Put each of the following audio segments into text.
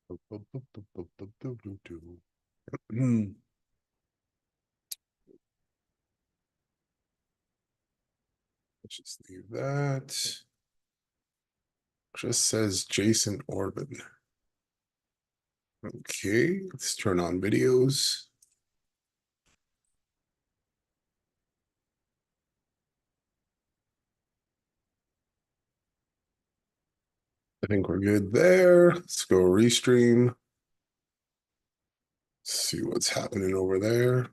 Let's just leave that. Just says Jason Orban. Okay, let's turn on videos. I think we're good there. Let's go restream. See what's happening over there.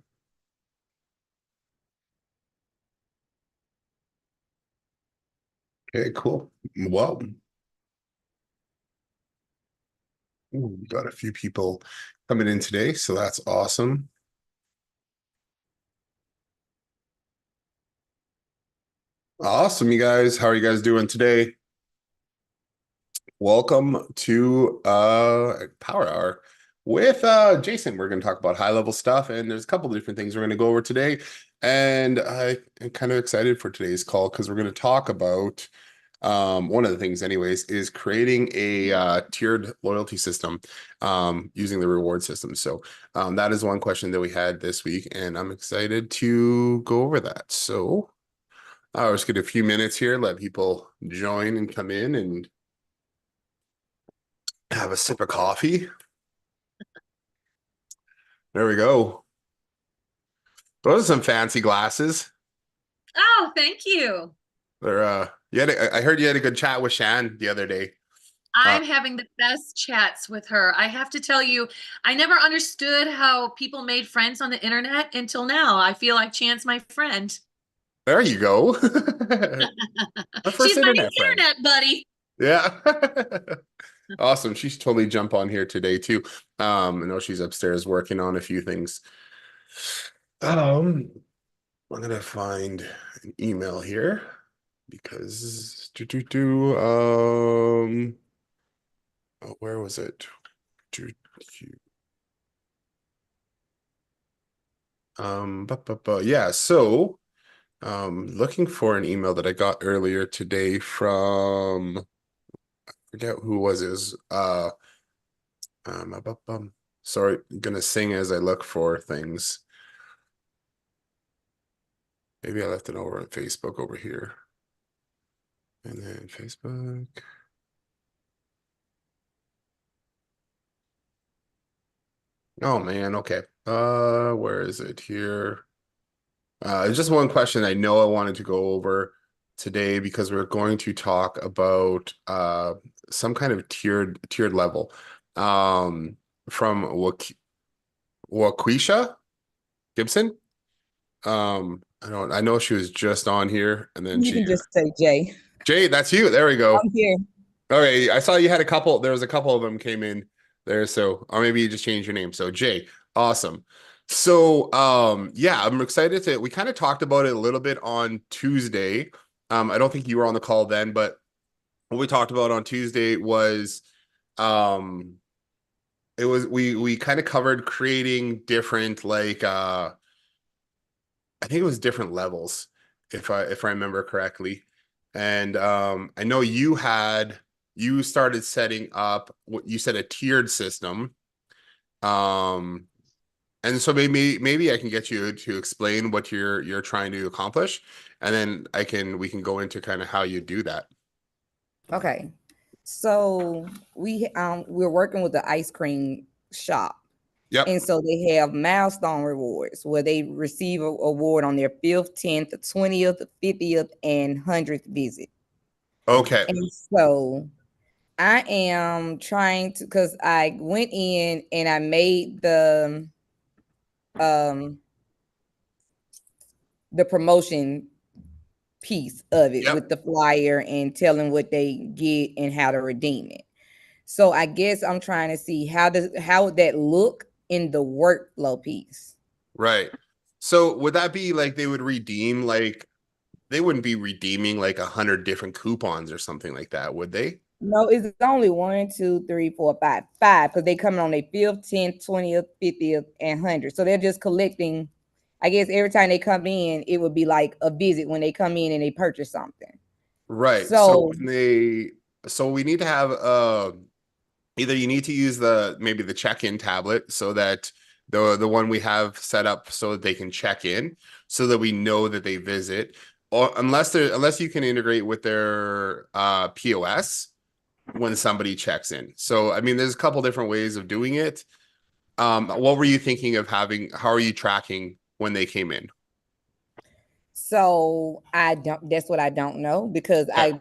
Okay, cool. Well, we got a few people coming in today, so that's awesome. Awesome, you guys. How are you guys doing today? Welcome to Power Hour with Jason. We're going to talk about high level stuff, and there's a couple of different things we're going to go over today. And I am kind of excited for today's call because we're going to talk about one of the things, anyways, is creating a tiered loyalty system using the reward system. So that is one question that we had this week, and I'm excited to go over that. So I'll just get a few minutes here, let people join and come in and have a sip of coffee. There we go. Those are some fancy glasses. Oh, thank you. They're I heard you had a good chat with Shan the other day. I'm having the best chats with her. I have to tell you, I never understood how people made friends on the internet until now. I feel like Chan's my friend. There you go. Our first She's my new internet friend. internet buddy. Yeah. Awesome. She's totally jump on here today too. I know she's upstairs working on a few things. I'm gonna find an email here because oh, where was it? Yeah, so looking for an email that I got earlier today from I forget who was his sorry, I'm gonna sing as I look for things. Maybe I left it over on Facebook over here. And then Facebook. Oh man, okay. Where is it here? It's just one question I know I wanted to go over today because we're going to talk about some kind of tiered level. From Waukesha Gibson. I know she was just on here and then You can just say Jay. Jay, that's you. There we go. I'm here. Okay, I saw you had a couple. There was a couple of them came in there, so or maybe you just changed your name. So Jay, awesome. So yeah, I'm excited to we kind of talked about it a little bit on Tuesday. I don't think you were on the call then, but what we talked about on Tuesday was um it was we kind of covered creating different like I think it was different levels if I remember correctly. And I know you started setting up what you said a tiered system. Um and so maybe I can get you to explain what you're trying to accomplish, and then we can go into kind of how you do that. Okay. So we're working with the ice cream shop. Yep. And so they have milestone rewards where they receive an award on their 5th, 10th, 20th, 50th, and 100th visit. Okay. And so I am trying to, because I went in and I made the promotion piece of it with the flyer and telling what they get and how to redeem it. So I guess I'm trying to see how would that look in the workflow piece. Right. So would that be like they would redeem like they wouldn't be redeeming like 100 different coupons or something like that, would they? No, it's only 1, 2, 3, 4, 5, because they coming on their 5th, 10th, 20th, 50th, and 100th. So they're just collecting. I guess every time they come in, it would be like a visit when they come in and they purchase something. Right. So So we need to have either you need to use maybe the check-in tablet, so that the one we have set up so that they can check in, so that we know that they visit, or unless you can integrate with their POS when somebody checks in. So I mean, there's a couple different ways of doing it. What were you thinking of having? How are you tracking when they came in? So that's what I don't know, because Okay.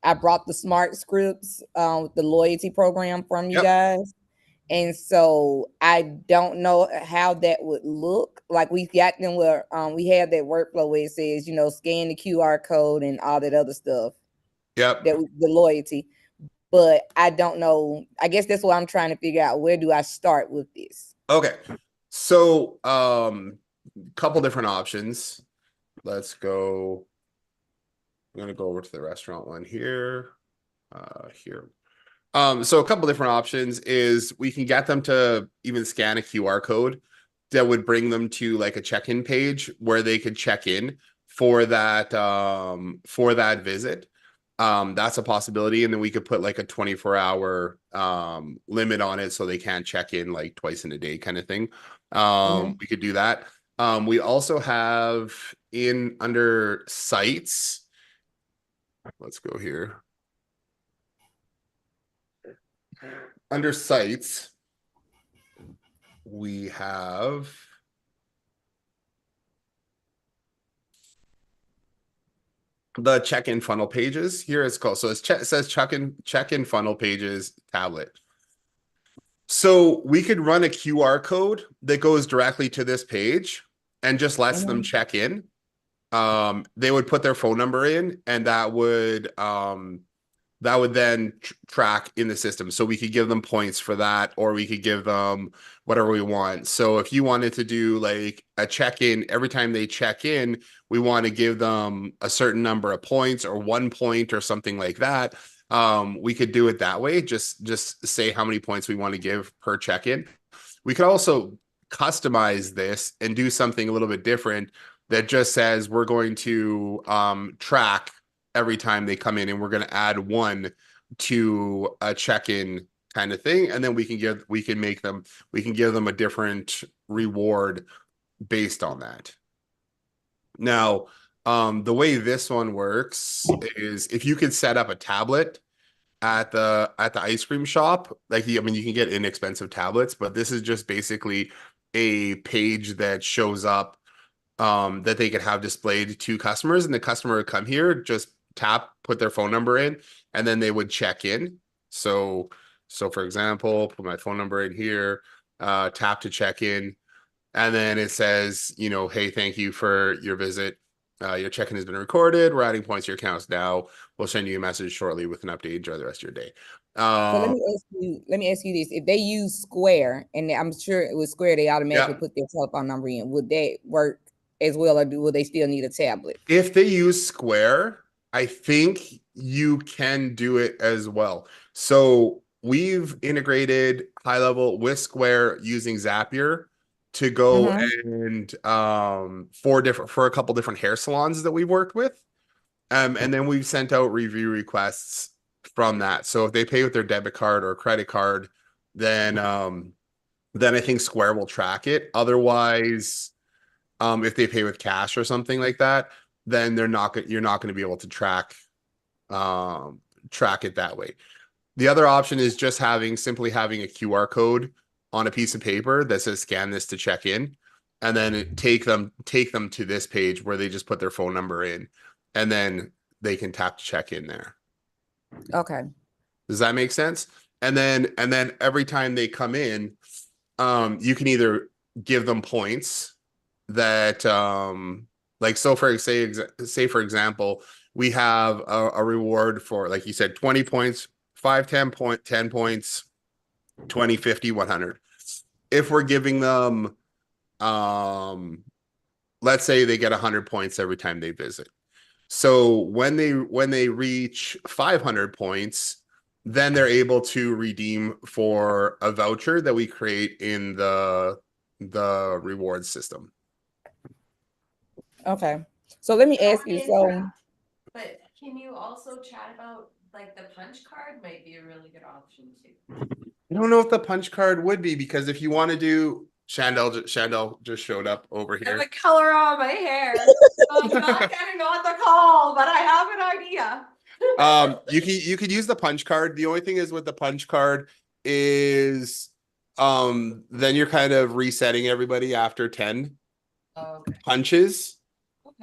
I brought the smart scripts with the loyalty program from you Yep. guys. And so I don't know how that would look. Like, we got them where we have that workflow where it says, scan the QR code and all that other stuff. Yep. The loyalty. But I don't know. I guess that's what I'm trying to figure out. Where do I start with this? Okay. So couple different options. Let's go. I'm gonna go over to the restaurant one here. Here. So a couple different options is we can get them to even scan a QR code that would bring them to like a check-in page where they could check in for that visit. That's a possibility. And then we could put like a 24-hour limit on it so they can't check in like twice in a day kind of thing. We could do that. We also have under sites. Let's go here. Under sites, we have the check-in funnel pages. Here it's called. So it says check-in funnel pages tablet. So we could run a QR code that goes directly to this page and just lets them check in. They would put their phone number in, and that would then track in the system. So we could give them points for that, or we could give them whatever we want. So if you wanted to do like a check-in, every time they check in, we want to give them a certain number of points or 1 point or something like that. We could do it that way. Just say how many points we want to give per check-in. We could also customize this and do something a little bit different that just says we're going to track every time they come in, and we're going to add 1 to a check-in kind of thing. And then we can give them a different reward based on that. Now, the way this one works is if you could set up a tablet at the ice cream shop, like, I mean, you can get inexpensive tablets, but this is just basically a page that shows up that they could have displayed to customers, and the customer would come here, just tap, put their phone number in, and then they would check in. So for example, put my phone number in here, tap to check in, and then it says, hey, thank you for your visit. Your check-in has been recorded. We're adding points to your accounts now. We'll send you a message shortly with an update. Enjoy the rest of your day. So let me ask you this. If they use Square, and I'm sure with Square, they automatically put their telephone number in, would that work as well, or will they still need a tablet? If they use Square, I think you can do it as well. So we've integrated high level with Square using Zapier to go and for a couple different hair salons that we've worked with. And then we've sent out review requests from that. So if they pay with their debit card or credit card, then I think Square will track it. Otherwise, if they pay with cash or something like that, then you're not going to be able to track it that way. The other option is just simply having a QR code on a piece of paper that says scan this to check in, and then take them to this page where they just put their phone number in, and then they can tap to check in there. Okay. Does that make sense? And then every time they come in, you can either give them points that like, so for for example, we have a reward for, like you said, 20 points, 5, 10 points, 20, 50, 100. If we're giving them let's say they get 100 points every time they visit. So when they reach 500 points, then they're able to redeem for a voucher that we create in the reward system. Okay. So let me ask you. But can you also chat about like the punch card might be a really good option too. I don't know if the punch card would be, because if you want to do Chandel just showed up over I have here. a color on my hair. I'm not getting on the call, but I have an idea. You could use the punch card. The only thing is with the punch card is then you're kind of resetting everybody after 10 Okay. punches,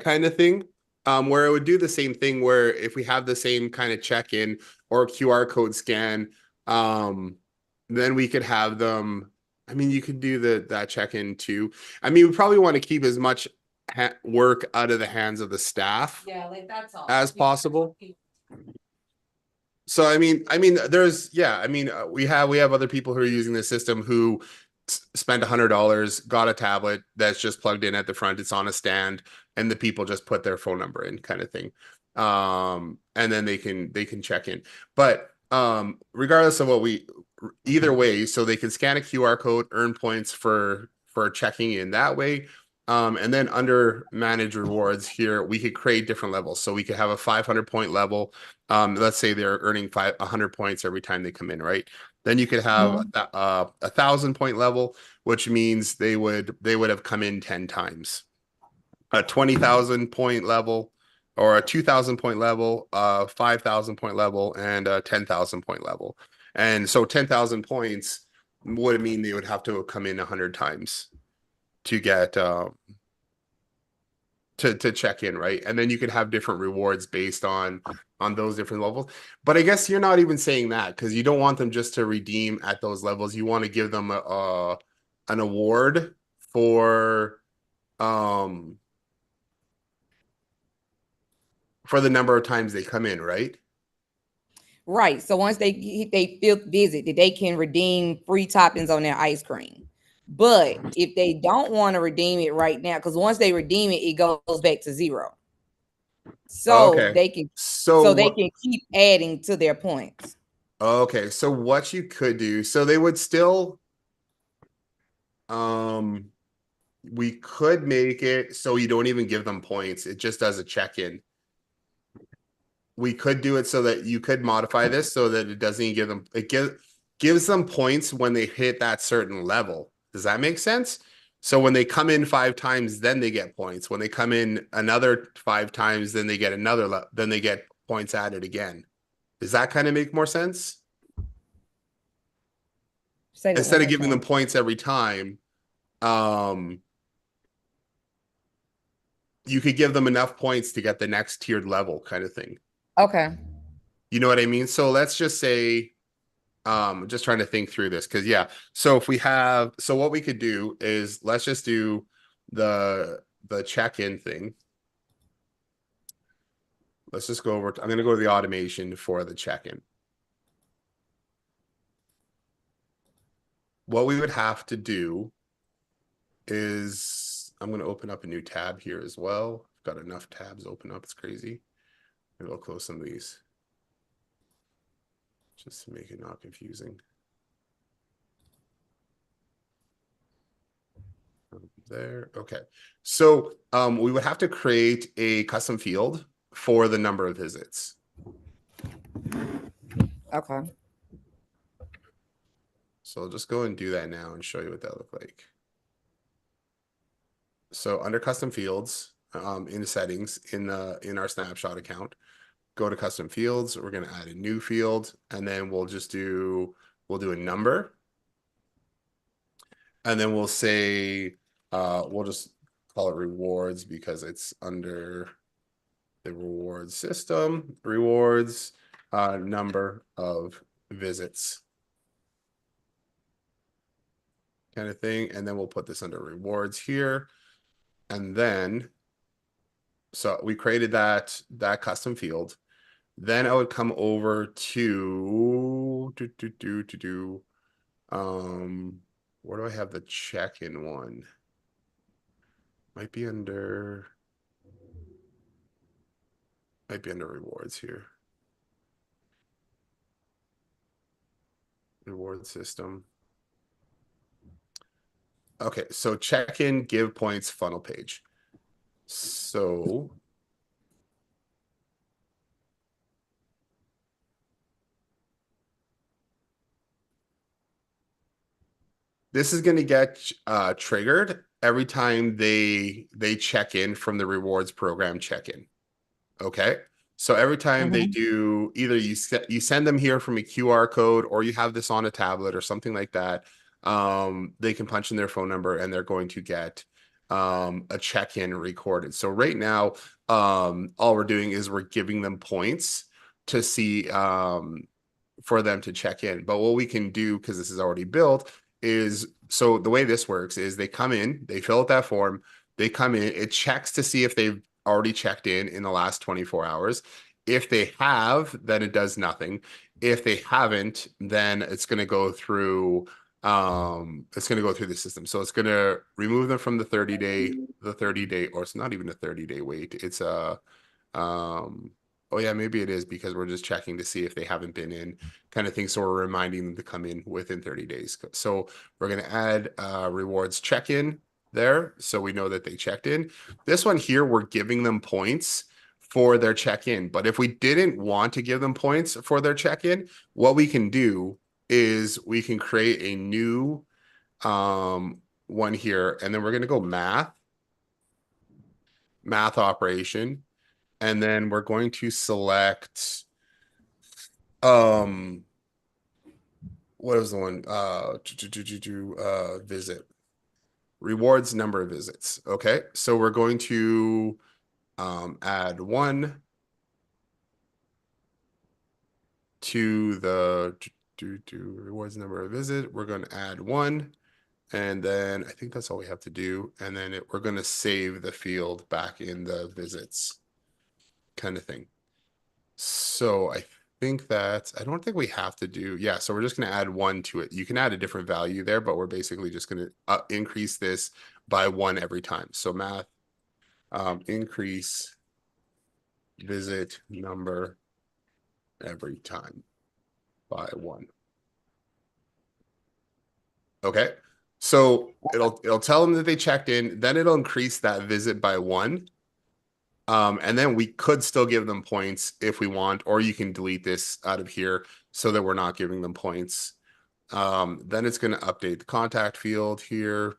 kind of thing. Where it would do the same thing where if we have the same kind of check-in or QR code scan, then we could have them. I mean, you could do that check-in too. I mean, we probably want to keep as much work out of the hands of the staff Yeah, like that's all. as possible. So I mean, there's we have other people who are using the system who spent $100, got a tablet that's just plugged in at the front. It's on a stand, and the people just put their phone number in, kind of thing. And then they can check in. But regardless of either way, so they can scan a QR code, earn points for checking in that way. And then under manage rewards here, we could create different levels. So we could have a 500 point level. Let's say they're earning 100 points every time they come in, right? Then you could have a 1,000 point level, which means they would have come in 10 times. A 20,000 point level, or a 2,000 point level, 5,000 point level, and a 10,000 point level. And so 10,000 points would mean they would have to come in 100 times to get to check in, right? And then you could have different rewards based on those different levels. But I guess you're not even saying that, because you don't want them just to redeem at those levels. You want to give them an award for the number of times they come in, right? Right. So once they hit their 5th visit, that they can redeem free toppings on their ice cream. But if they don't want to redeem it right now, because once they redeem it, it goes back to 0. So Okay. they can they can keep adding to their points. Okay. So what you could do, so they would still we could make it so you don't even give them points. It just does a check-in. We could do it so that you could modify this so that it doesn't even give them, gives them points when they hit that certain level. Does that make sense? So when they come in 5 times, then they get points. When they come in another 5 times, then they get then they get points added again. Does that kind of make more sense? Instead of giving them points every time, you could give them enough points to get the next tiered level, kind of thing. Okay. You know what I mean? So let's just say, just trying to think through this, because yeah. So if we have, so what we could do is, let's just do the check-in thing. Let's just go over. I'm going to go to the automation for the check-in. What we would have to do is, I'm going to open up a new tab here as well. I've got enough tabs open up. It's crazy. Maybe I'll close some of these just to make it not confusing. There. Okay. So we would have to create a custom field for the number of visits. Okay. So I'll just go and do that now and show you what that look like. So under custom fields, in the settings, in our snapshot account, go to custom fields. We're going to add a new field, and then we'll do a number. And then we'll say, we'll just call it rewards because it's under the reward system, rewards, number of visits, kind of thing. And then we'll put this under rewards here. And then, so we created that custom field. Then I would come over to where do I have the check-in one? Might be under rewards here. Reward system. Okay, so check-in, give points, funnel page. So this is going to get triggered every time they check in from the rewards program check-in. Okay. So every time they do, either you send them here from a QR code, or you have this on a tablet or something like that. They can punch in their phone number and they're going to get a check-in recorded. So right now, all we're doing is we're giving them points to see for them to check in. But what we can do, because this is already built, is, so the way this works is they come in, they fill out that form, they come in, it checks to see if they've already checked in the last 24 hours. If they have, then it does nothing. If they haven't, then it's going to go through the system. So it's going to remove them from the 30-day, or it's not even a 30-day wait. It's oh yeah, maybe it is, because we're just checking to see if they haven't been in, kind of thing. So we're reminding them to come in within 30 days. So we're going to add rewards check-in there, so we know that they checked in. This one here, we're giving them points for their check-in. But if we didn't want to give them points for their check-in, what we can do is we can create a new one here, and then we're going to go math operation, and then we're going to select what is the one visit rewards number of visits. Okay, so we're going to add 1 to the rewards number of visit. We're going to add 1, and then I think that's all we have to do. And then we're going to save the field back in the visits kind of thing. So I think that, I don't think we have to do, yeah, so we're just going to add 1 to it. You can add a different value there, but we're basically just going to increase this by 1 every time. So math, increase visit number every time by 1. Okay, so it'll tell them that they checked in, then it'll increase that visit by 1. And then we could still give them points if we want, or you can delete this out of here so that we're not giving them points. Then it's going to update the contact field here.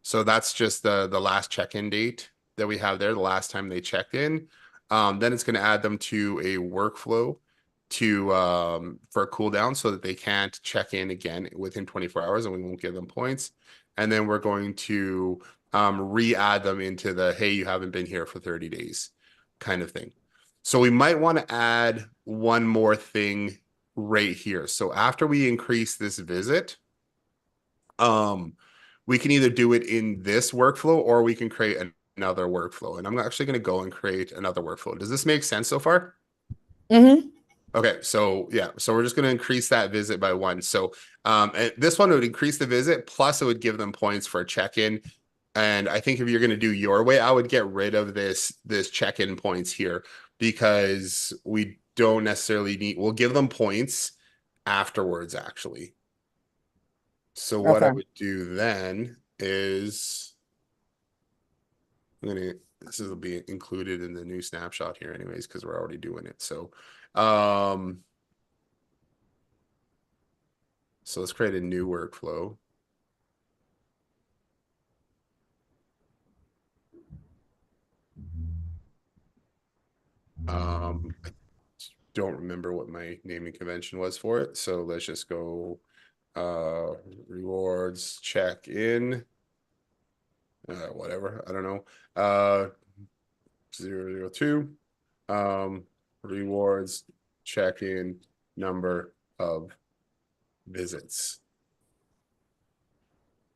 So that's just the last check-in date that we have there, the last time they checked in. Then it's going to add them to a workflow to for a cooldown, so that they can't check in again within 24 hours, and we won't give them points. And then we're going to re-add them into the, hey, you haven't been here for 30 days kind of thing. So we might want to add one more thing right here. So after we increase this visit, we can either do it in this workflow, or we can create another workflow. And I'm actually going to go and create another workflow. Does this make sense so far? Okay, so yeah, so we're just going to increase that visit by 1. So this one would increase the visit, plus it would give them points for a check-in. And I think if you're going to do your way, I would get rid of this check-in points here, because we don't necessarily need, we'll give them points afterwards, actually. So what I would do then is, this will be included in the new snapshot here anyways, because we're already doing it. So so let's create a new workflow. I don't remember what my naming convention was for it. So let's just go rewards check in, whatever, I don't know, 002 rewards check-in number of visits.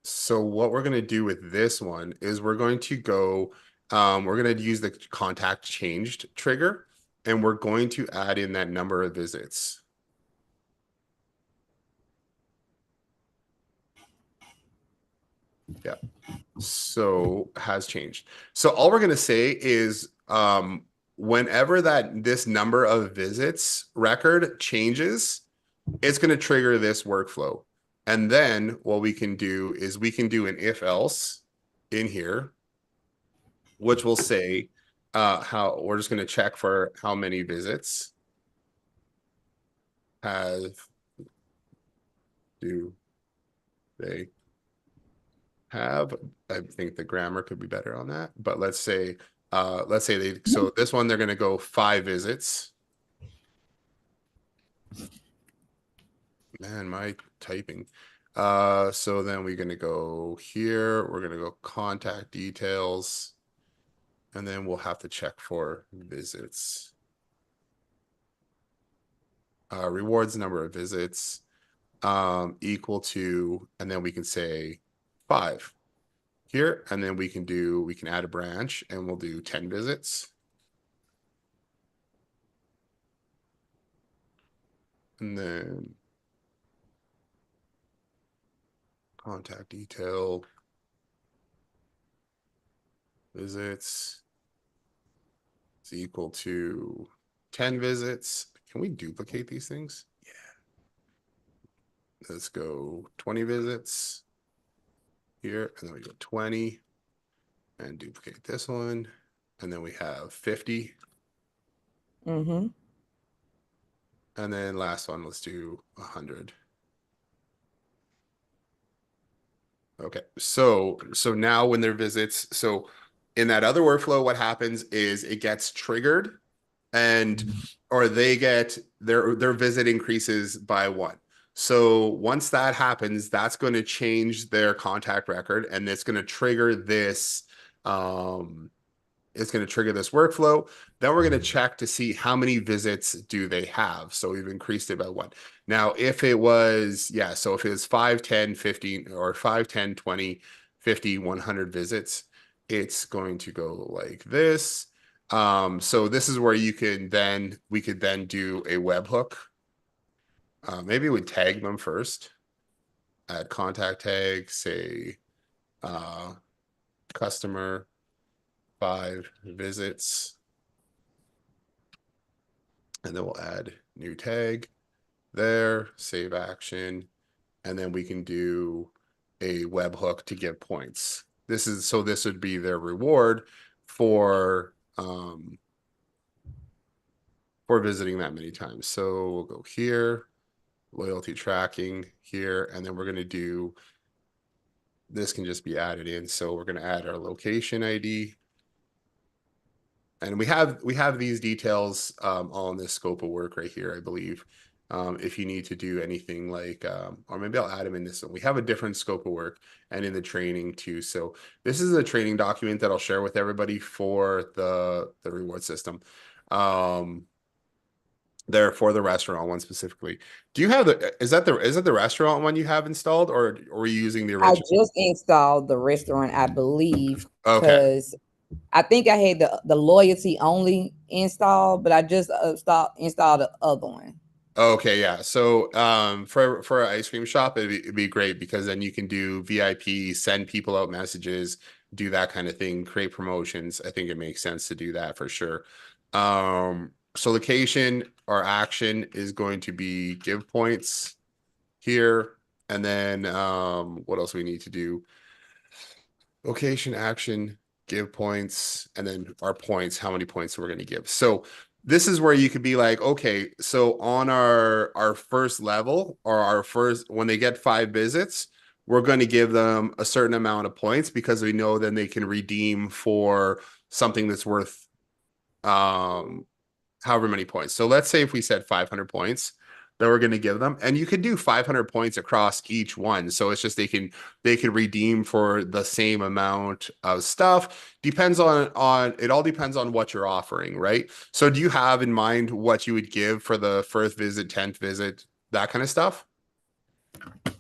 So what we're going to do with this one is we're going to go, we're going to use the contact changed trigger, and we're going to add in that number of visits. Yeah, so has changed. So all we're going to say is whenever this number of visits record changes, it's going to trigger this workflow. And then what we can do is we can do an if else in here, which will say how we're just going to check for how many visits do they have. I think the grammar could be better on that, but let's say so this one, they're going to go 5 visits. Man, my typing. So then we're going to go here. We're going to go contact details. And then we'll have to check for visits. Rewards number of visits equal to, and then we can say 5 here. And then we can add a branch and we'll do 10 visits. And then contact detail visits is equal to 10 visits. Can we duplicate these things? Yeah. Let's go 20 visits here, and then we go 20 and duplicate this one. And then we have 50. Mm-hmm. And then last one, let's do 100. Okay, so now when there visits, so in that other workflow, what happens is it gets triggered, and or they get their visit increases by 1. So once that happens, that's going to change their contact record, and it's going to trigger this. It's going to trigger this workflow. Then we're going to check to see how many visits do they have. So we've increased it by 1. Now, if it was, yeah, so if it was 5, 10, 15, or 5, 10, 20, 50, 100 visits, it's going to go like this. So this is where we could then do a webhook. Maybe we'd tag them first. Add contact tag, say customer 5 visits. And then we'll add new tag there, save action, and then we can do a webhook to give points. This would be their reward for visiting that many times. So we'll go here, loyalty tracking here, and then we're going to do, this can just be added in. So we're going to add our location ID. And we have these details all in this scope of work right here, I believe. If you need to do anything like, or maybe I'll add them in this one. We have a different scope of work and in the training too. So this is a training document that I'll share with everybody for the reward system. There for the restaurant one specifically. Do you have is that the restaurant one you have installed, or are you using the original? I just installed the restaurant, I believe, Okay. because I think I had the loyalty only installed, but I just installed the other one. Okay, yeah. So for an ice cream shop, it'd be great because then you can do VIP, send people out messages, do that kind of thing, create promotions. I think it makes sense to do that for sure. So location or action is going to be give points here. And then what else we need to do? Location, action, give points, and then our points, how many points we're going to give. So this is where you could be like, okay, so on our first level, or when they get 5 visits, we're going to give them a certain amount of points because we know then they can redeem for something that's worth however many points. So let's say if we said 500 points that we're going to give them, and you could do 500 points across each one. So it's just they can redeem for the same amount of stuff. Depends on it all depends on what you're offering, right? So do you have in mind what you would give for the first visit, 10th visit, that kind of stuff?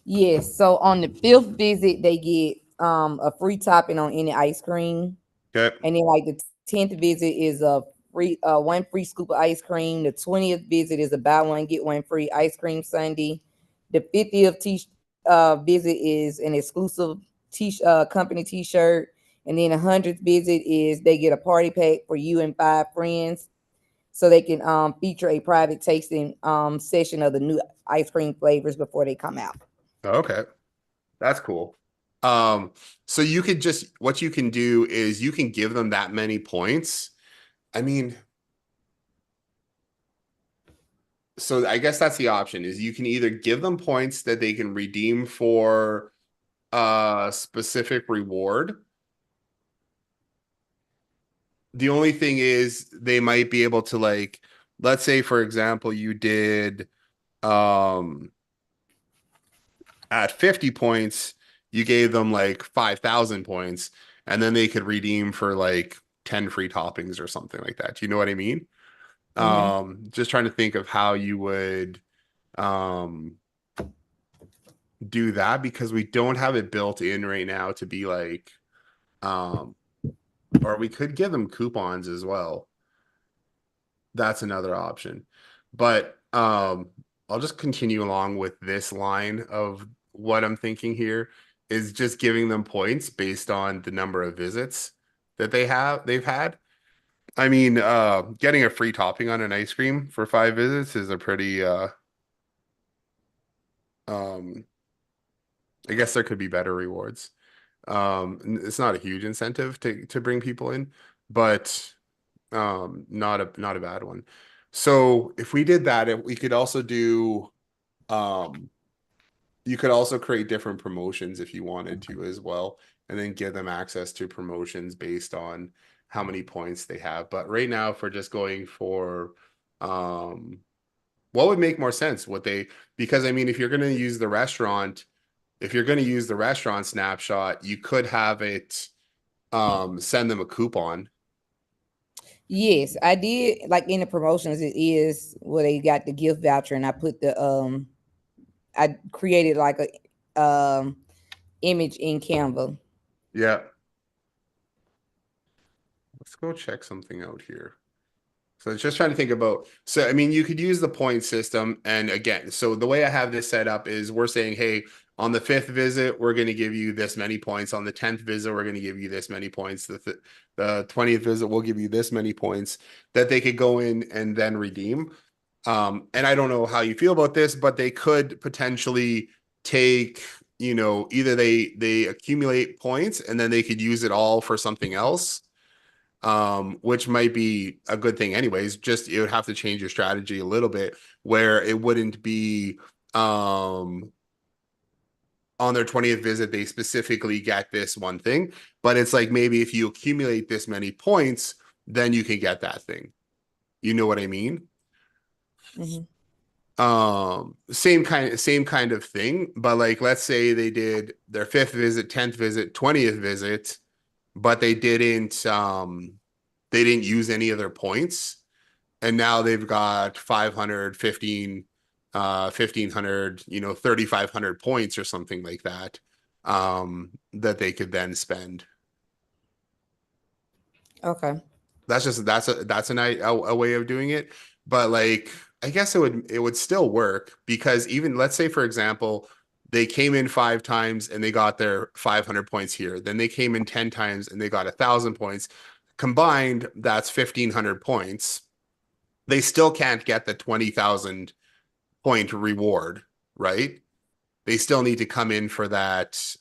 Yes. So on the 5th visit, they get a free topping on any ice cream. Okay. And then like the 10th visit is a free 1 free scoop of ice cream. The 20th visit is a buy one get one free ice cream sundae. The 50th visit is an exclusive company t-shirt, and then the 100th visit is they get a party pack for you and 5 friends, so they can feature a private tasting session of the new ice cream flavors before they come out. Okay, that's cool. So you could what you can do is you can give them that many points. I mean, so I guess that's the option is you can either give them points that they can redeem for a specific reward. The only thing is they might be able to like, let's say for example, you did at 50 points, you gave them like 5,000 points, and then they could redeem for like 10 free toppings or something like that. Do you know what I mean? Just trying to think of how you would um do that because we don't have it built in right now to be like um or we could give them coupons as well. That's another option. But I'll just continue along with this line of what I'm thinking here is just giving them points based on the number of visits that they've had. I mean, getting a free topping on an ice cream for 5 visits is a pretty um I guess there could be better rewards. It's not a huge incentive to bring people in, but not a bad one. So if we did that, we could also do um you could also create different promotions if you wanted to as well, and then give them access to promotions based on how many points they have. But right now, if we're just going for what would make more sense? What they because I mean, if you're going to use the restaurant, if you're going to use the restaurant snapshot, you could have it send them a coupon. Yes, I did. Like in the promotions, it is where they got the gift voucher, and I put the I created like a image in Canva. Yeah. Let's go check something out here. So it's just trying to think about, so I mean, you could use the point system. And again, so the way I have this set up is we're saying, hey, on the 5th visit, we're going to give you this many points. On the 10th visit, we're going to give you this many points. The 20th visit, we'll give you this many points that they could go in and then redeem. And I don't know how you feel about this, but they could potentially take, either they accumulate points and then they could use it all for something else, which might be a good thing anyways. Just it would have to change your strategy a little bit where it wouldn't be on their 20th visit they specifically get this one thing, but it's like maybe if you accumulate this many points then you can get that thing. You know what I mean? Same kind of thing, but like let's say they did their 5th visit, 10th visit, 20th visit, but they didn't use any of their points, and now they've got 500, 1500, 3500 points or something like that, that they could then spend. Okay. That's a way of doing it, but like I guess it would still work because even let's say for example they came in 5 times and they got their 500 points here, then they came in 10 times and they got 1,000 points combined, that's 1,500 points. They still can't get the 20,000 point reward, right? They still need to come in for that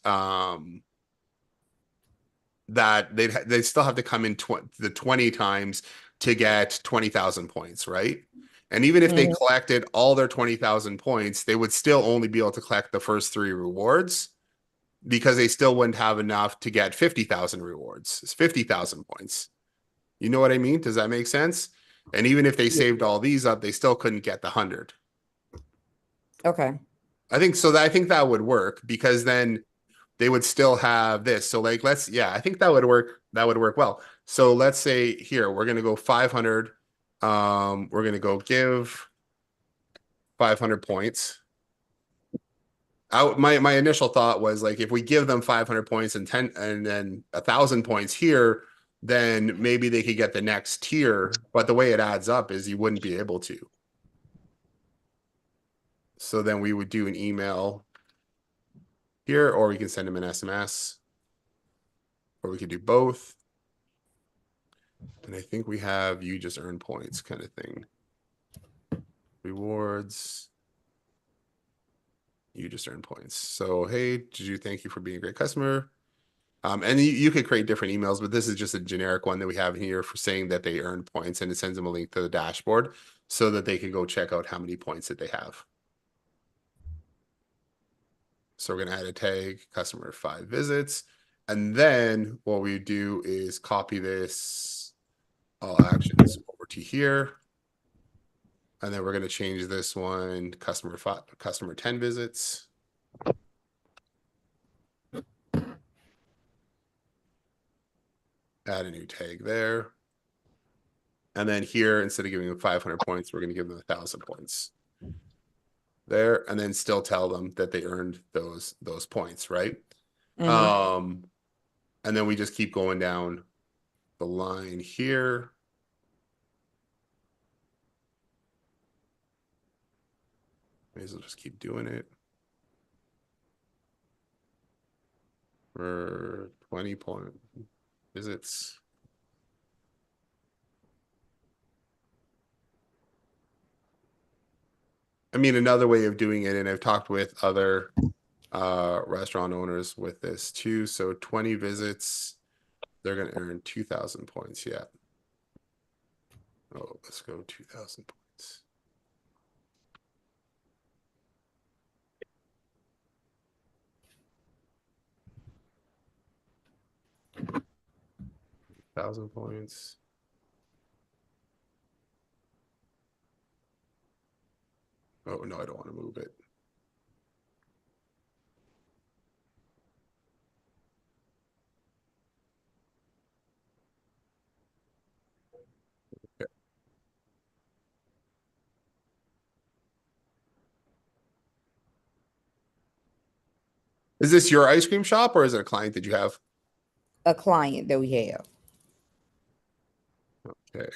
that they still have to come in the 20 times to get 20,000 points, right? And even if they collected all their 20,000 points, they would still only be able to collect the first 3 rewards because they still wouldn't have enough to get 50,000 rewards. It's 50,000 points. You know what I mean? Does that make sense? And even if they saved all these up, they still couldn't get the 100. Okay. I think so. I think that would work because then they would still have this. So like, I think that would work. That would work well. So let's say here, we're going to go 500. We're going to go give 500 points. My initial thought was like, if we give them 500 points and 10 and then 1,000 points here, then maybe they could get the next tier. But the way it adds up is you wouldn't be able to. So then we would do an email here, or we can send them an SMS, or we could do both. And I think we have you just earn points kind of thing. Rewards. You just earn points. So, hey, thank you for being a great customer. And you could create different emails, but this is just a generic one that we have here for saying that they earned points, and it sends them a link to the dashboard so that they can go check out how many points that they have. So we're going to add a tag, customer 5 visits. And then what we do is copy this all actions over to here. And then we're going to change this one, customer 10 visits. Add a new tag there. And then here, instead of giving them 500 points, we're going to give them 1,000 points there, and then still tell them that they earned those points, right? And then we just keep going down the line here. May as well just keep doing it for 20 point visits. I mean, another way of doing it, and I've talked with other restaurant owners with this too. So 20 visits, they're going to earn 2,000 points. Yeah. Oh, let's go 2,000 points. Thousand points. Oh no, I don't want to move it. Okay. Is this your ice cream shop or is it a client that you have? A client that we have. Okay.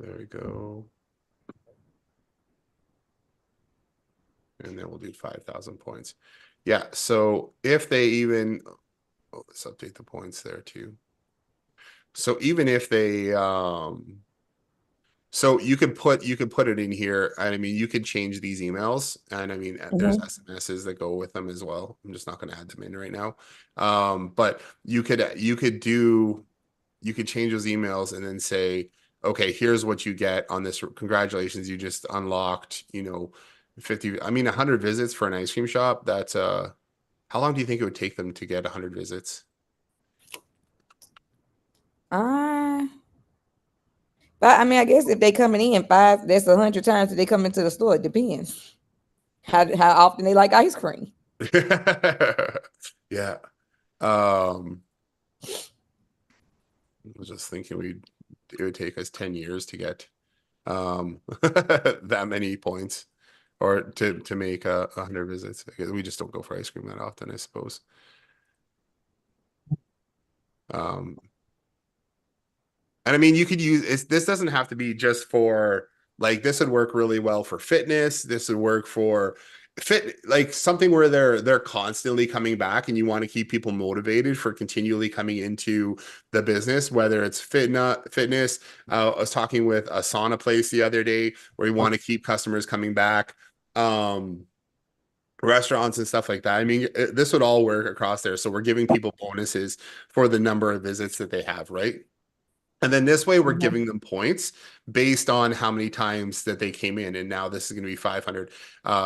There we go. And then we'll do 5,000 points. Yeah. So if they even, oh, let's update the points there too. So even if they, so you could put it in here. And I mean, you could change these emails, and I mean, there's SMSs that go with them as well. I'm just not going to add them in right now. But you could change those emails and then say, okay, here's what you get on this. Congratulations, you just unlocked, 50, I mean, 100 visits for an ice cream shop. That's how long do you think it would take them to get 100 visits? But I mean, I guess if they coming in 5, that's 100 times that they come into the store. It depends how often they like ice cream. Yeah. I was just thinking it would take us 10 years to get that many points, or to make 100 visits. We just don't go for ice cream that often, I suppose. And I mean, you could use this doesn't have to be just for, like, this would work really well for fitness. This would work for like something where they're constantly coming back and you want to keep people motivated for continually coming into the business, whether it's fitness. I was talking with a sauna place the other day where you want to keep customers coming back. Restaurants and stuff like that. I mean, this would all work across there. So we're giving people bonuses for the number of visits that they have, right? And then this way, we're giving them points based on how many times that they came in. And now this is going to be 500.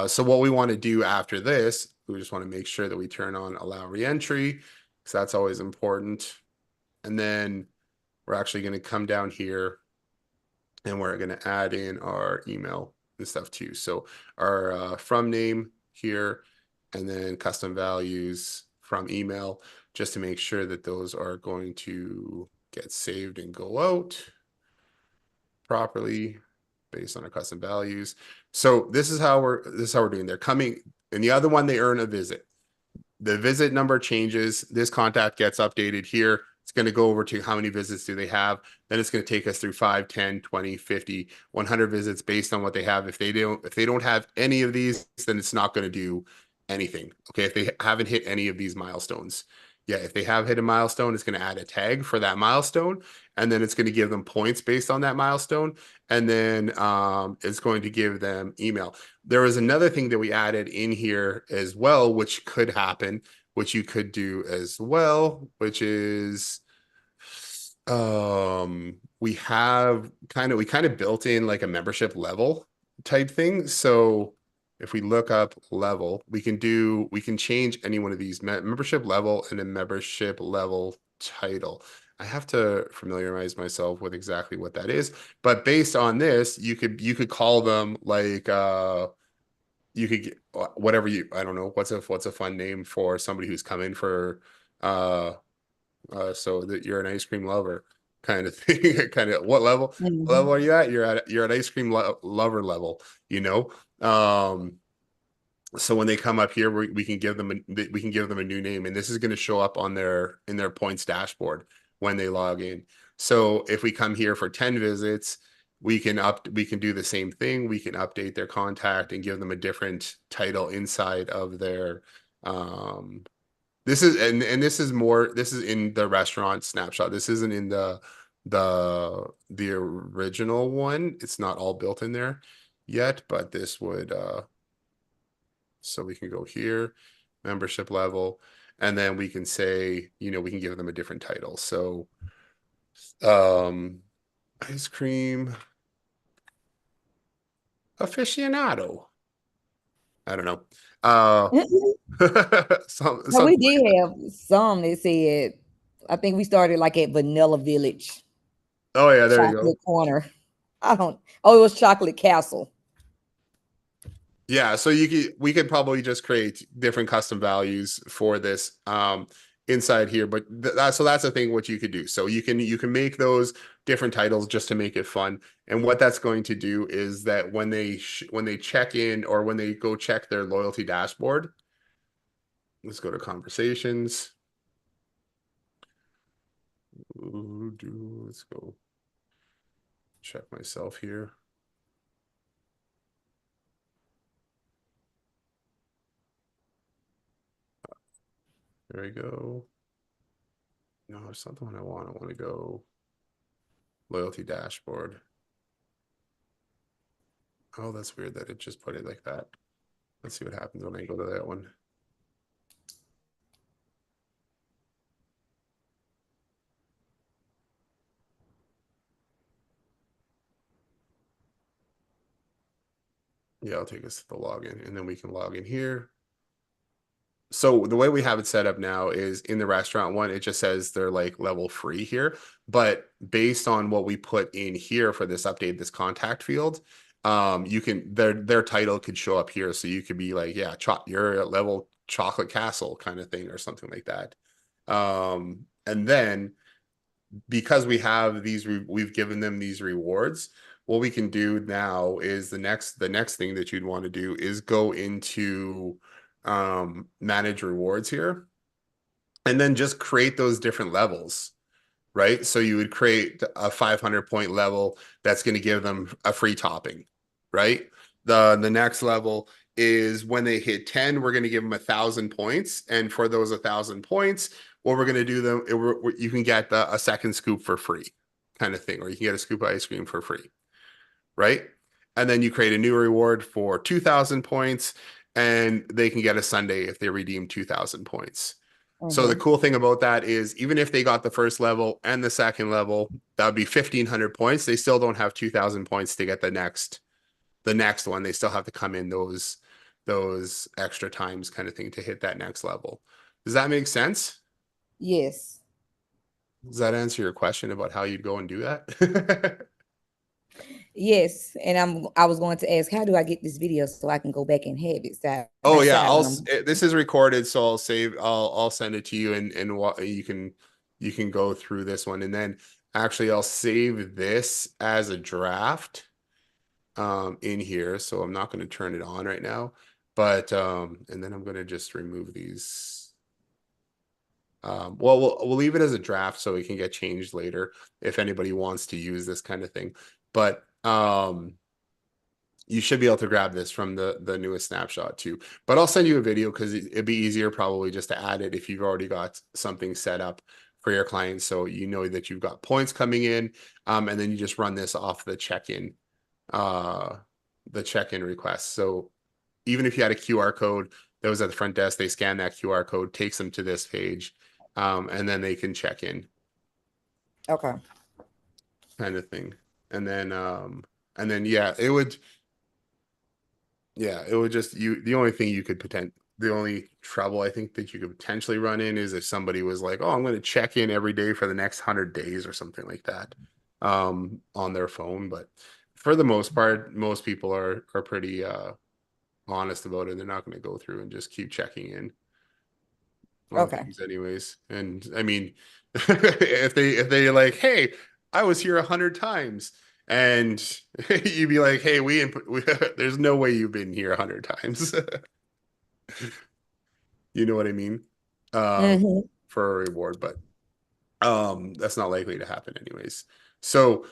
So what we want to do after this, we just want to make sure that we turn on allow reentry, because that's always important. And then we're actually going to come down here and we're going to add in our email and stuff too. So our from name here, and then custom values from email, just to make sure that those are going to get saved and go out properly based on our custom values. So this is how we're doing. They're coming, and the other one, they earn a visit. The visit number changes. This contact gets updated here. It's going to go over to how many visits do they have. Then it's going to take us through 5, 10, 20, 50, 100 visits based on what they have. If they don't have any of these, then it's not going to do anything. Okay, if they haven't hit any of these milestones. Yeah, if they have hit a milestone, it's going to add a tag for that milestone, and then it's going to give them points based on that milestone, and then it's going to give them email. There was another thing that we added in here as well, which could happen, which you could do as well, which is we kind of built in like a membership level type thing. So if we look up level, we can change any one of these membership level and a membership level title. I have to familiarize myself with exactly what that is, but based on this, you could call them like you could get whatever I don't know, what's a fun name for somebody who's coming for so that you're an ice cream lover kind of thing. Kind of what level are you at? You're at ice cream lover level, you know. So when they come up here, we can give them a new name, and this is going to show up on in their points dashboard when they log in. So if we come here for 10 visits, we can do the same thing. We can update their contact and give them a different title inside of their this is in the restaurant snapshot. This isn't in the original one. It's not all built in there yet, but this would so we can go here, membership level, and then we can say, we can give them a different title. So ice cream aficionado. I don't know. No, we did have some that said, I think we started like at Vanilla Village. Oh yeah, there you go. Chocolate Corner. It was Chocolate Castle. Yeah, so we could probably just create different custom values for this inside here, but that's the thing what you could do. So you can make those different titles just to make it fun. And what that's going to do is that when they check in or when they go check their loyalty dashboard, let's go to conversations. Let's go check myself here. There we go. No, it's not the one I want. I want to go loyalty dashboard. Oh, that's weird that it just put it like that. Let's see what happens when I go to that one. Yeah, I'll take us to the login, and then we can log in here. So the way we have it set up now is in the restaurant one, it just says they're like level free here, but based on what we put in here for this update, this contact field, you can their title could show up here. So you could be like, yeah, you're at level Chocolate Castle kind of thing or something like that. And then because we have we've given them these rewards, what we can do now is the next thing that you'd want to do is go into manage rewards here and then just create those different levels, right? So you would create a 500 point level that's going to give them a free topping, right? The next level is when they hit 10, we're going to give them 1,000 points, and for those 1,000 points, what we're going to do them, you can get a second scoop for free kind of thing, or you can get a scoop of ice cream for free, right? And then you create a new reward for 2,000 points, and they can get a sundae if they redeem 2,000 points. So the cool thing about that is even if they got the first level and the second level, that would be 1,500 points. They still don't have 2,000 points to get the next one. They still have to come in those extra times kind of thing to hit that next level. Does that make sense? Yes. Does that answer your question about how you'd go and do that? Yes, and I was going to ask, how do I get this video so I can go back and have it? Oh yeah, this is recorded, so I'll send it to you, and you can go through this one, and then actually I'll save this as a draft in here, so I'm not going to turn it on right now, but and then I'm going to just remove these. Well, we'll leave it as a draft so it can get changed later if anybody wants to use this kind of thing, but you should be able to grab this from the newest snapshot too. But I'll send you a video because it'd be easier probably just to add it if you've already got something set up for your clients, so you know that you've got points coming in, and then you just run this off the check-in request. So even if you had a QR code those at the front desk, they scan that QR code, takes them to this page, and then they can check in. Okay. Kind of thing. And then yeah, it would just the only thing you could the only trouble I think that you could potentially run in is if somebody was like, oh, I'm going to check in every day for the next 100 days or something like that, on their phone. But for the most part, most people are pretty honest about it. They're not going to go through and just keep checking in on things anyways. And I mean, if they like, hey, I was here 100 times, and you'd be like, hey, there's no way you've been here 100 times. You know what I mean? For a reward, but that's not likely to happen anyways. So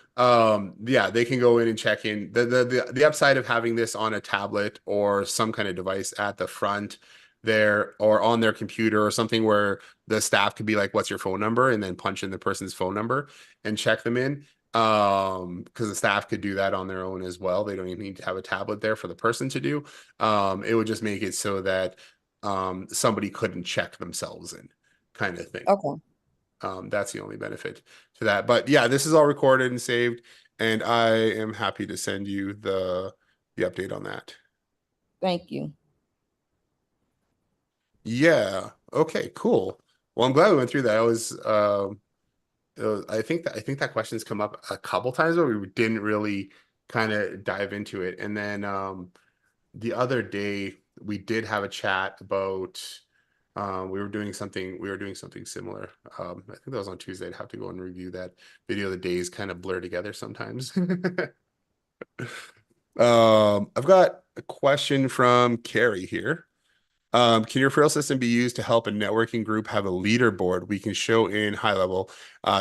yeah, they can go in and check in. The upside of having this on a tablet or some kind of device at the front there, or on their computer or something, where the staff could be like, what's your phone number, and then punch in the person's phone number and check them in, because the staff could do that on their own as well. They don't even need to have a tablet there for the person to do. It would just make it so that somebody couldn't check themselves in, kind of thing. Okay. That's the only benefit to that. But yeah, this is all recorded and saved, and I am happy to send you the update on that. Thank you. Yeah. Okay, cool. Well, I'm glad we went through that. I think that question's come up a couple times, but we didn't really kind of dive into it. And then the other day we did have a chat about we were doing something similar. I think that was on Tuesday. I'd have to go and review that video. The days kind of blur together sometimes. I've got a question from Carrie here. Can your referral system be used to help a networking group have a leaderboard we can show in high level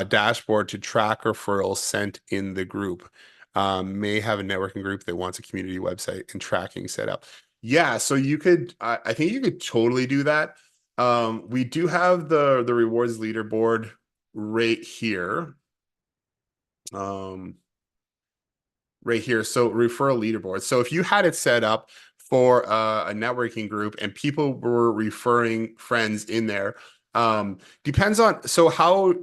dashboard to track referrals sent in the group? May have a networking group that wants a community website and tracking set up. Yeah, so you could, I think you could totally do that. We do have the rewards leaderboard right here. Right here. So referral leaderboard. So if you had it set up for a networking group and people were referring friends in there, depends on how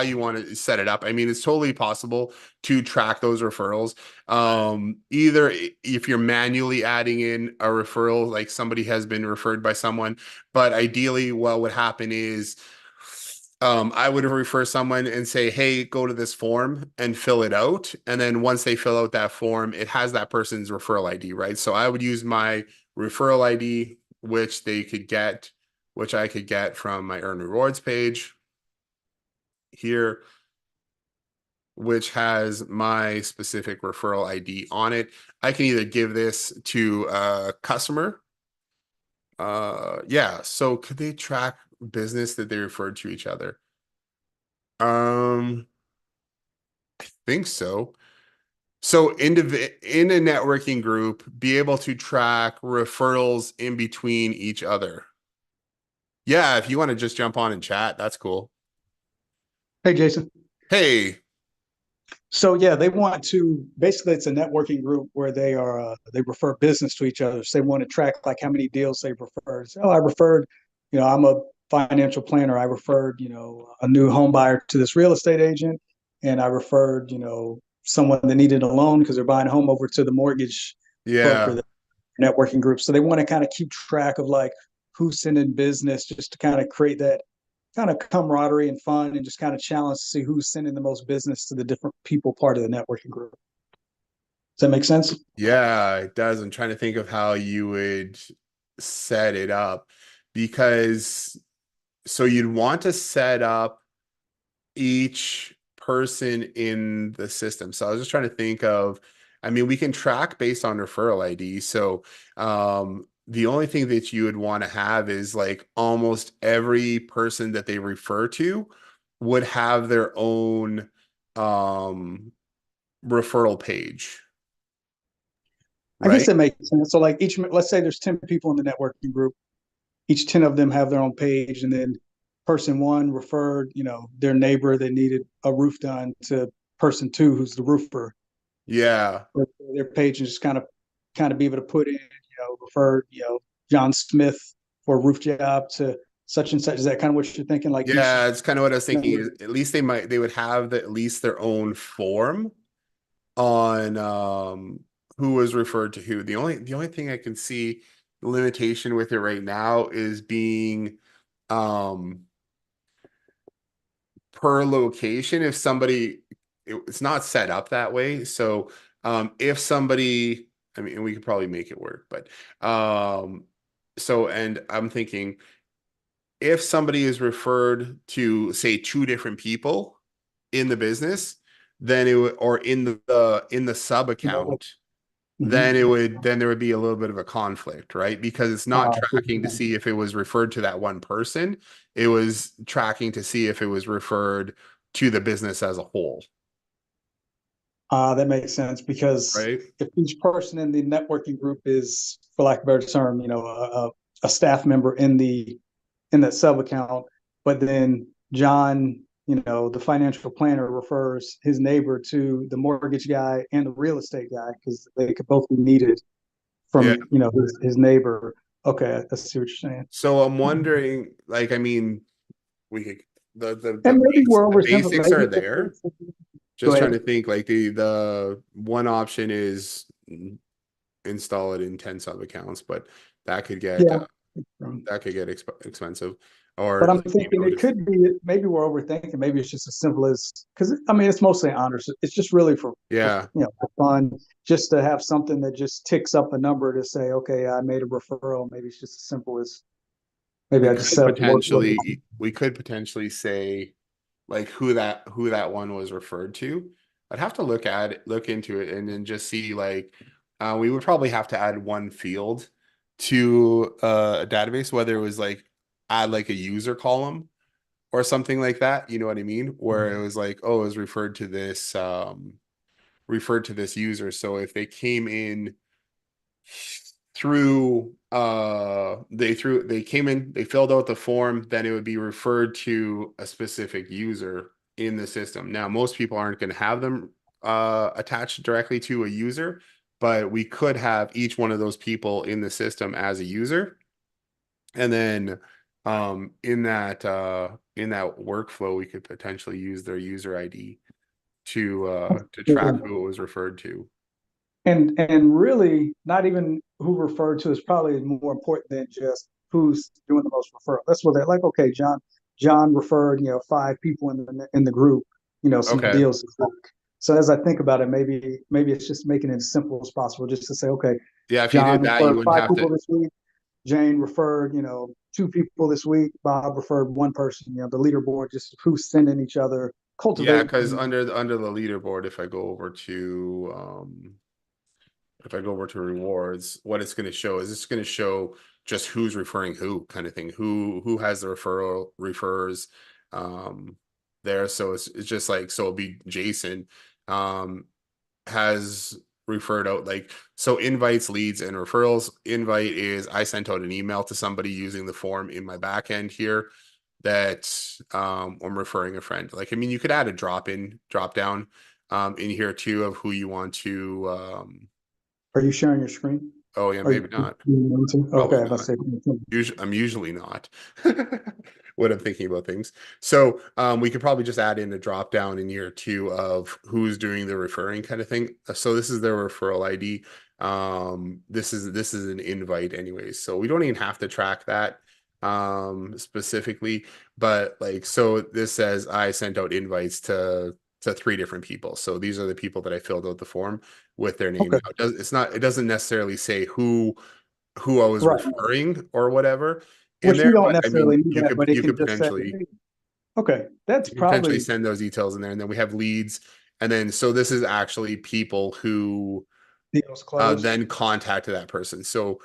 you want to set it up. I mean, it's totally possible to track those referrals. Either if you're manually adding in a referral, like somebody has been referred by someone, but ideally what would happen is I would refer someone and say, hey, go to this form and fill it out. And then once they fill out that form, it has that person's referral ID, right? So I would use my referral ID, which I could get from my earn rewards page here, which has my specific referral ID on it. I can either give this to a customer. Yeah. So could they track business that they referred to each other? I think so. So in a networking group, be able to track referrals in between each other. Yeah, if you want to just jump on and chat, that's cool. Hey, Jason. Hey. So yeah, they want to, basically it's a networking group where they refer business to each other. So they want to track like how many deals they referred. So, I referred, I'm a financial planner. I referred, a new home buyer to this real estate agent, and I referred, someone that needed a loan because they're buying a home over to the mortgage broker, the networking group. So they want to kind of keep track of like who's sending business, just to kind of create that kind of camaraderie and fun, and just kind of challenge to see who's sending the most business to the different people part of the networking group. Does that make sense? Yeah, it does. I'm trying to think of how you would set it up, because so you'd want to set up each person in the system. So I was just trying to think of, I mean, we can track based on referral ID. So the only thing that you would want to have is like almost every person that they refer to would have their own referral page. Right? I guess that makes sense. So like let's say there's 10 people in the networking group. Each 10 of them have their own page, and then person one referred, their neighbor that needed a roof done to person two, who's the roofer. Yeah. Their page, and just kind of be able to put in, referred, John Smith for a roof job to such and such. Is that kind of what you're thinking? Like Yeah, it's kind of what I was thinking. Is at least they would have at least their own form on who was referred to who. The only thing I can see the limitation with it right now is being um per location. If somebody it's not set up that way. So if somebody, I mean, we could probably make it work, but so and I'm thinking if somebody is referred to say two different people in the business, then it would, or in the sub account, then there would be a little bit of a conflict, right? Because it's not tracking to see if it was referred to that one person. It was tracking to see if it was referred to the business as a whole. That makes sense, because right? if each person in the networking group is, for lack of a better term, a staff member in that sub account, but then John, the financial planner, refers his neighbor to the mortgage guy and the real estate guy because they could both be needed from his neighbor. Okay, I see what you're saying. So I'm wondering, like, I mean, we could the basics are there. Just trying to think, like the one option is install it in 10 sub accounts, but that could get expensive. Or but I'm thinking it could be, maybe we're overthinking. Maybe it's just as simple as, because I mean it's mostly honors. It's just really for fun, just to have something that just ticks up a number to say, okay, I made a referral. Maybe it's just as simple as maybe I just set up we could potentially say like who that one was referred to. I'd have to look into it and then just see, like, we would probably have to add one field to a database, whether it was like add like a user column or something like that. You know what I mean? Where it was like, oh, it was referred to this user. So if they came in through they came in, they filled out the form, then it would be referred to a specific user in the system. Now most people aren't going to have them attached directly to a user, but we could have each one of those people in the system as a user, and then in that workflow we could potentially use their user ID to track who it was referred to. And really, not even who referred to is probably more important than just who's doing the most referral. That's what they're like. Okay, John referred 5 people in the group, some deals. So as I think about it, maybe it's just making it as simple as possible, just to say, okay, yeah, if John you did that, you wouldn't 5 have people to. This week. Jane referred 2 people this week. Bob referred 1 person. The leaderboard, just who's sending each other. Cultivate. Yeah, because under the leaderboard, if I go over to rewards, what it's going to show is it's going to show just who's referring who, kind of thing, who has the referral refers there. So it's just like, so it'll be Jason has referred out, like, so invites, leads, and referrals. Invite is I sent out an email to somebody using the form in my back end here that I'm referring a friend. Like, I mean, you could add a drop down in here too of who you want to Are you sharing your screen? Oh yeah, maybe not. Okay, let's say I'm usually not when I'm thinking about things. So we could probably just add in a drop down in here too of who's doing the referring kind of thing. So this is their referral ID. This is an invite anyways. So we don't even have to track that specifically, but like, so this says I sent out invites to 3 different people. So these are the people that I filled out the form with their name. Okay. Now, it doesn't necessarily say who I was referring or whatever. Which we don't necessarily need you that, could, but it you can could just potentially say, okay, that's potentially probably send those details in there, and then we have leads, and then so this is actually people who deals closed. then contacted that person. So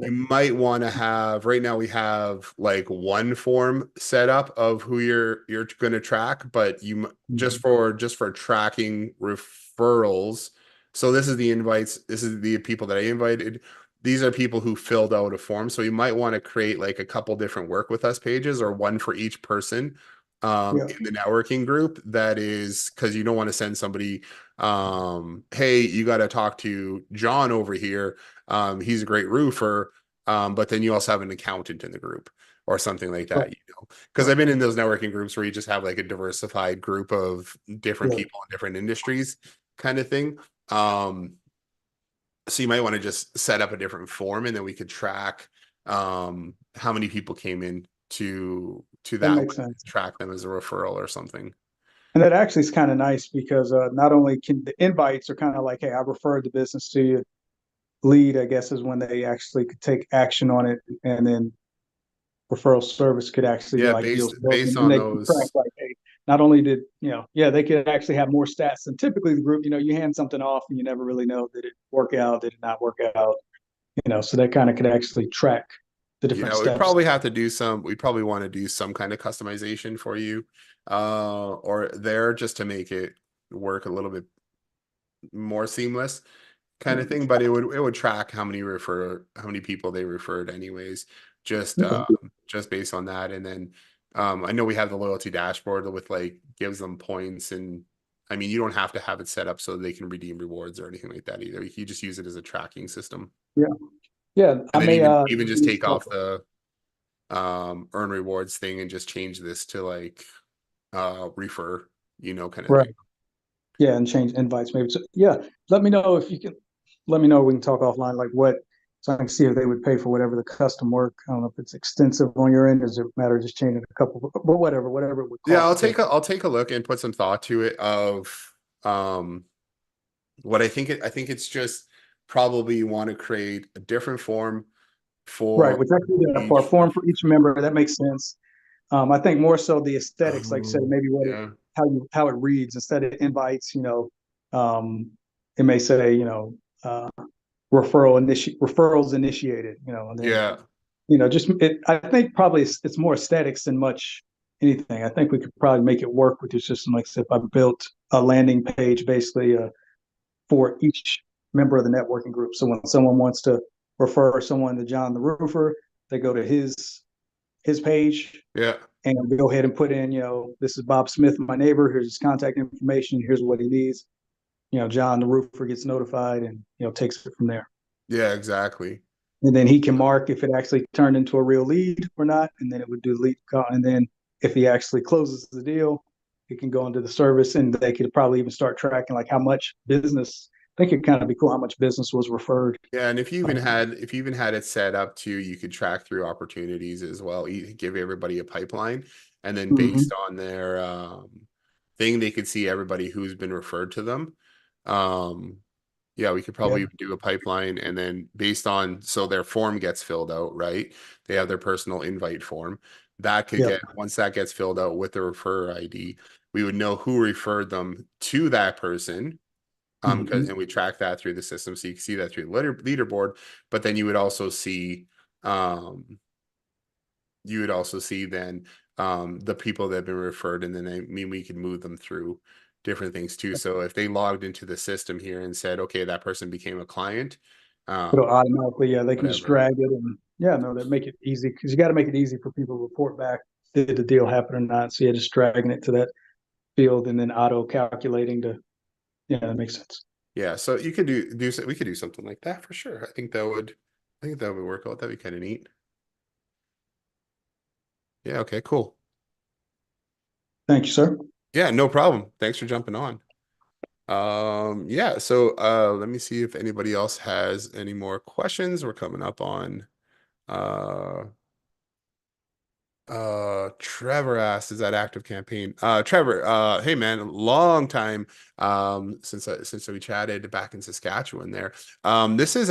you might want to have, right now we have like one form set up of who you're going to track, but you just for tracking referrals. So this is the invites. This is the people that I invited. These are people who filled out a form. So you might want to create like a couple different work with us pages, or one for each person in the networking group. That is because you don't want to send somebody, hey, you got to talk to John over here. He's a great roofer. But then you also have an accountant in the group or something like Right. that, because I've been in those networking groups where you just have like a diversified group of different Yeah. people in different industries kind of thing. So you might want to just set up a different form, and then we could track how many people came in to That that makes one, sense. track them as a referral or something. And that actually is kind of nice because not only can the invites are kind of like, hey, I referred the business to you. Lead, I guess, is when they actually could take action on it, and then referral service could actually be Yeah, like deals based broken, and on they can track those. like, hey, not only did they could actually have more stats than typically the group. You hand something off and you never really know, did it work out, did it not work out, so that kind of could actually track the different Yeah, we steps. probably have to do some, we probably want to do some kind of customization for you, or there, just to make it work a little bit more seamless kind of thing. But it would track how many people they referred anyways, Okay. just based on that. And then I know we have the loyalty dashboard with like gives them points, and I mean, you don't have to have it set up so they can redeem rewards or anything like that either. You just use it as a tracking system. Yeah, yeah. I And then may even just take off the earn rewards thing and just change this to like refer, kind of right. thing. Yeah, and change invites maybe. So yeah, let me know if you can. Let me know. We can talk offline, like what, so I can see if they would pay for whatever the custom work. I don't know if it's extensive on your end. Does it matter just changing a couple? But whatever it would Yeah, cost. I'll take a look and put some thought to it of um what I think it's just probably you want to create a different form Right, for which actually for a each form for each member, that makes sense. I think more so the aesthetics, like I said, maybe yeah. how it reads instead of invites. It may say referrals initiated. And then Yeah. just I think probably it's more aesthetics than much anything. I think we could probably make it work with your system. Like I said, if I built a landing page basically for each member of the networking group. So when someone wants to refer someone to John the Roofer, they go to his page Yeah. and go ahead and put in, this is Bob Smith, my neighbor. Here's his contact information. Here's what he needs. John the Roofer gets notified and takes it from there. Yeah, exactly. And then he can mark if it actually turned into a real lead or not, and then it would do lead call. And then if he actually closes the deal, he can go into the service, and they could probably even start tracking like how much business. I think it'd kind of be cool how much business was referred. Yeah, and if you even had it set up to, you could track through opportunities as well. Give everybody a pipeline, and then based on their thing, they could see everybody who's been referred to them. Yeah, we could probably do a pipeline, and then based on, so their form gets filled out, right? They have their personal invite form. That could get, once that gets filled out with the referrer ID, we would know who referred them to that person. Because and we track that through the system, so you can see that through the leaderboard. But then you would also see then the people that have been referred, and then we could move them through different things too. So if they logged into the system here and said, okay, that person became a client, it'll automatically, they can just whatever. drag it, and that make it easy, because you got to make it easy for people to report back, did the deal happen or not. So just dragging it to that field and then auto calculating that makes sense. Yeah, so you could we could do something like that for sure. I think that would work out. That'd be kind of neat. Yeah, okay, cool. Thank you, sir. Yeah, no problem. Thanks for jumping on. Yeah, so let me see if anybody else has any more questions. We're coming up on Trevor asked, is that active campaign? Trevor, hey man, long time since we chatted back in Saskatchewan there. This is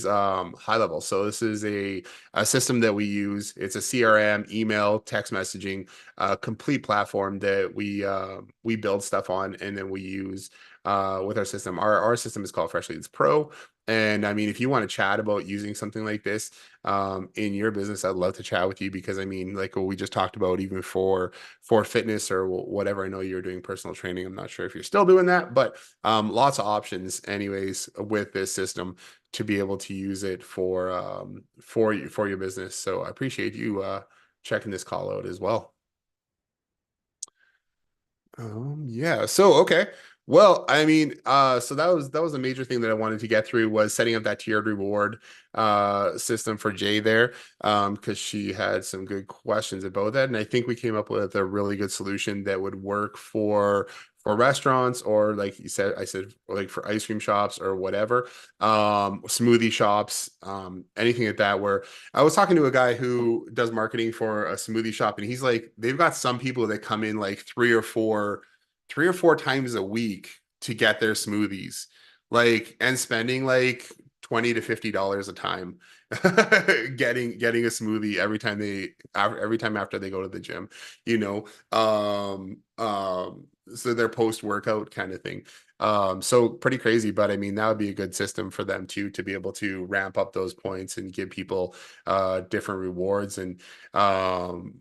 high level. So this is a system that we use. It's a CRM, email, text messaging, complete platform that we build stuff on, and then we use with our system. Our system is called Freshly It's Pro. And I mean, if you want to chat about using something like this in your business, I'd love to chat with you, because I mean, like what we just talked about, even for fitness or whatever. I know you're doing personal training. I'm not sure if you're still doing that, but lots of options anyways with this system to be able to use it for your business. So I appreciate you checking this call out as well. Yeah. So, okay. Well, I mean, so that was a major thing that I wanted to get through was setting up that tiered reward system for Jay there, because she had some good questions about that, and I think we came up with a really good solution that would work for restaurants, or like you said, I said like for ice cream shops or whatever, smoothie shops, anything like that. Where I was talking to a guy who does marketing for a smoothie shop, and he's like, they've got some people that come in like three or four times a week to get their smoothies, like, and spending like $20 to $50 a time getting a smoothie every time after they go to the gym, you know. So their post workout kind of thing. So pretty crazy, but I mean that would be a good system for them too, to be able to ramp up those points and give people different rewards. And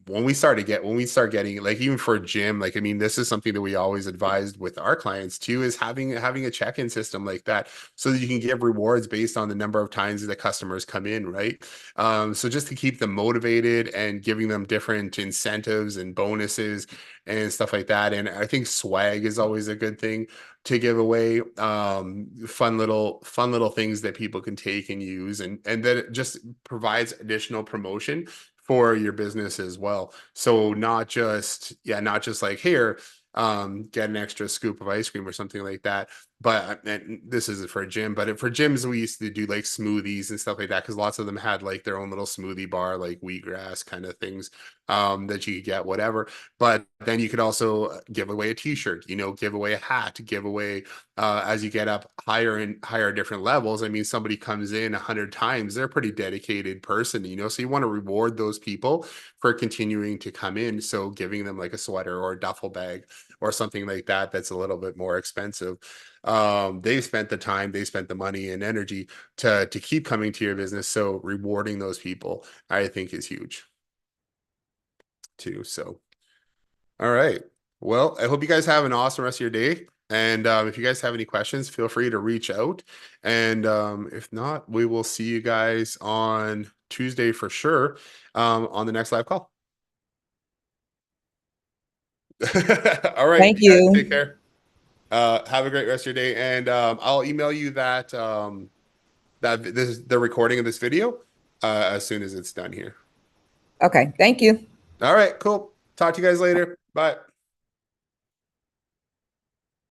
when we start getting, like, even for a gym, like, I mean, this is something that we always advised with our clients too, is having a check-in system like that, so that you can give rewards based on the number of times that customers come in, right? So just to keep them motivated and giving them different incentives and bonuses and stuff like that. And I think swag is always a good thing to give away, fun little things that people can take and use, and that it just provides additional promotion for your business as well. So not just like, here, get an extra scoop of ice cream or something like that. But and this isn't for a gym, but for gyms, we used to do like smoothies and stuff like that, because lots of them had like their own little smoothie bar, like wheatgrass kind of things, that you could get, whatever. But then you could also give away a t-shirt, give away a hat, give away, as you get up higher and higher different levels. I mean, somebody comes in 100 times, they're a pretty dedicated person, so you want to reward those people for continuing to come in. So giving them like a sweater or a duffel bag or something like that, that's a little bit more expensive. They've spent the time, they spent the money and energy to keep coming to your business. So rewarding those people, I think, is huge too. So, all right. Well, I hope you guys have an awesome rest of your day. And if you guys have any questions, feel free to reach out. And if not, we will see you guys on Tuesday for sure, on the next live call. All right. Thank you. Take care. Have a great rest of your day. And I'll email you that the recording of this video as soon as it's done here. Okay. Thank you. All right, cool. Talk to you guys later. Bye.